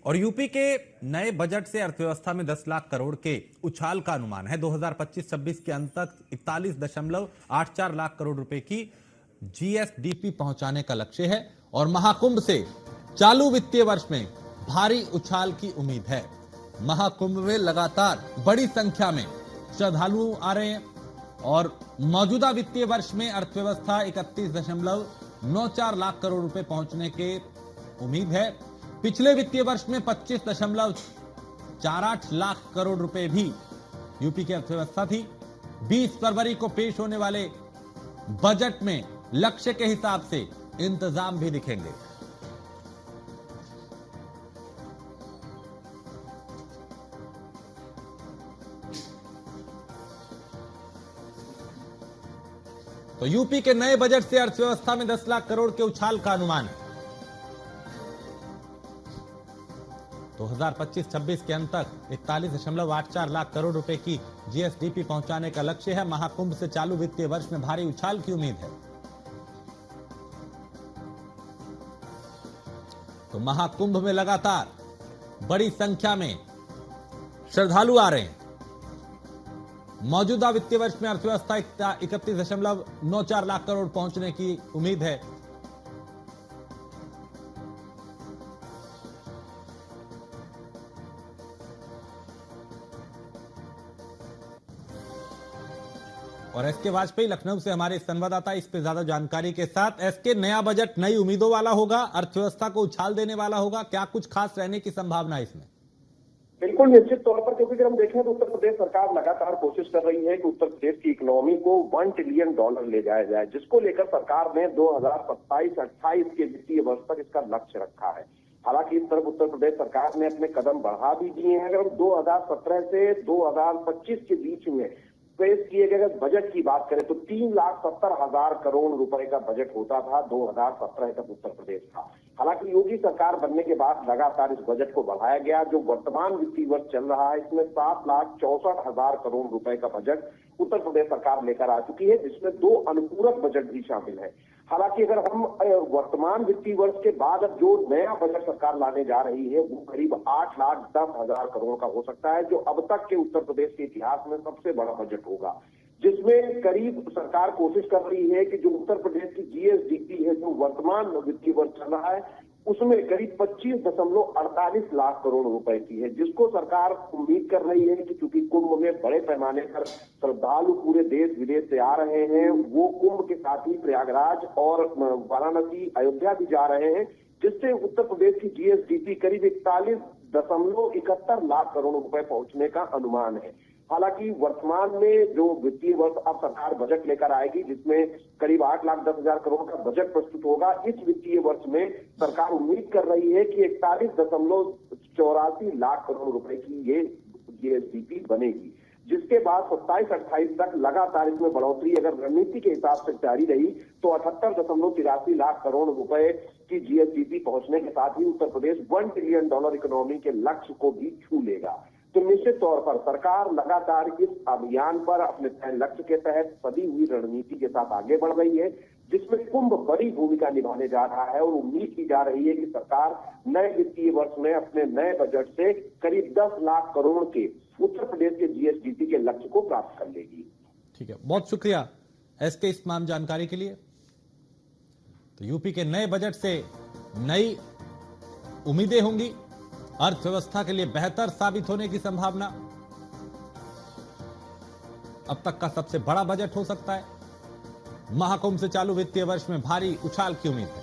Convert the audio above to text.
और यूपी के नए बजट से अर्थव्यवस्था में 10 लाख करोड़ के उछाल का अनुमान है। 2025-26 के अंत तक 41.84 लाख करोड़ रुपए की जीएसडीपी पहुंचाने का लक्ष्य है और महाकुंभ से चालू वित्तीय वर्ष में भारी उछाल की उम्मीद है। महाकुंभ में लगातार बड़ी संख्या में श्रद्धालु आ रहे हैं और मौजूदा वित्तीय वर्ष में अर्थव्यवस्था 31.94 लाख करोड़ रुपए पहुंचने के उम्मीद है। पिछले वित्तीय वर्ष में 25.48 लाख करोड़ रुपए भी यूपी की अर्थव्यवस्था थी। 20 फरवरी को पेश होने वाले बजट में लक्ष्य के हिसाब से इंतजाम भी दिखेंगे। तो यूपी के नए बजट से अर्थव्यवस्था में 10 लाख करोड़ के उछाल का अनुमान है। 2025-26 के अंत तक 41.84 लाख करोड़ रुपए की जीएसडीपी पहुंचाने का लक्ष्य है। महाकुंभ से चालू वित्तीय वर्ष में भारी उछाल की उम्मीद है। तो महाकुंभ में लगातार बड़ी संख्या में श्रद्धालु आ रहे हैं। मौजूदा वित्तीय वर्ष में अर्थव्यवस्था 31.94 लाख करोड़ पहुंचने की उम्मीद है। और एसके वाजपेयी लखनऊ से हमारे संवाददाता इस पे ज्यादा जानकारी के साथ। एसके, नया बजट नई उम्मीदों वाला होगा, अर्थव्यवस्था को उछाल देने वाला होगा, क्या कुछ खास रहने की संभावना है इसमें? बिल्कुल निश्चित तौर पर, क्योंकि अगर हम देखें तो उत्तर प्रदेश सरकार लगातार कोशिश कर रही है कि उत्तर प्रदेश की इकोनॉमी को $1 ट्रिलियन ले जाया जाए, जिसको लेकर सरकार ने 2027-28 के वित्तीय वर्ष तक इसका लक्ष्य रखा है। हालांकि इस तरफ उत्तर प्रदेश सरकार ने अपने कदम बढ़ा भी दिए हैं। अगर हम 2017 से 2025 के बीच में पेश किए गए बजट की बात करें तो 3,70,000 करोड़ रुपए का बजट होता था 2017 तक उत्तर प्रदेश का। हालांकि योगी सरकार बनने के बाद लगातार इस बजट को बढ़ाया गया। जो वर्तमान वित्तीय वर्ष चल रहा है इसमें 7,64,000 करोड़ रुपए का बजट उत्तर प्रदेश सरकार लेकर आ चुकी है, जिसमें 2 अनुपूरक बजट भी शामिल है। हालांकि अगर हम वर्तमान वित्तीय वर्ष के बाद अब जो नया बजट सरकार लाने जा रही है वो करीब 8,10,000 करोड़ का हो सकता है, जो अब तक के उत्तर प्रदेश के इतिहास में सबसे बड़ा बजट होगा, जिसमें करीब सरकार कोशिश कर रही है कि जो उत्तर प्रदेश की जीएसडीपी है, जो वर्तमान वित्तीय वर्ष चल रहा है उसमें करीब 25.48 लाख करोड़ रुपए की है, जिसको सरकार उम्मीद कर रही है कि चूंकि कुंभ में बड़े पैमाने पर श्रद्धालु पूरे देश विदेश से आ रहे हैं, वो कुंभ के साथ ही प्रयागराज और वाराणसी, अयोध्या भी जा रहे हैं, जिससे उत्तर प्रदेश की जीएसडीपी करीब 41.71 लाख करोड़ रुपए पहुंचने का अनुमान है। हालांकि वर्तमान में जो वित्तीय वर्ष अब सरकार बजट लेकर आएगी, जिसमें करीब 8,10,000 करोड़ का बजट प्रस्तुत होगा, इस वित्तीय वर्ष में सरकार उम्मीद कर रही है कि 41.84 लाख करोड़ रुपए की ये जीएसडीपी बनेगी, जिसके बाद 27-28 तक लगातार इसमें बढ़ोतरी अगर रणनीति के हिसाब से जारी रही तो 78.83 लाख करोड़ रुपए की जीएसडीपी पहुंचने के साथ ही उत्तर प्रदेश $1 ट्रिलियन इकोनॉमी के लक्ष्य को भी छू लेगा। तो निश्चित तौर पर सरकार लगातार इस अभियान पर अपने तय लक्ष्य के तहत सदी हुई रणनीति के साथ आगे बढ़ रही है, जिसमें कुंभ बड़ी भूमिका निभाने जा रहा है और उम्मीद की जा रही है कि सरकार नए वित्तीय वर्ष में अपने नए बजट से करीब 10 लाख करोड़ के उत्तर प्रदेश के जीएसडीपी के लक्ष्य को प्राप्त कर लेगी। ठीक है, बहुत शुक्रिया एसके इस तमाम जानकारी के लिए। तो यूपी के नए बजट से नई उम्मीदें होंगी, अर्थव्यवस्था के लिए बेहतर साबित होने की संभावना। अब तक का सबसे बड़ा बजट हो सकता है। महाकुंभ से चालू वित्तीय वर्ष में भारी उछाल की उम्मीद है।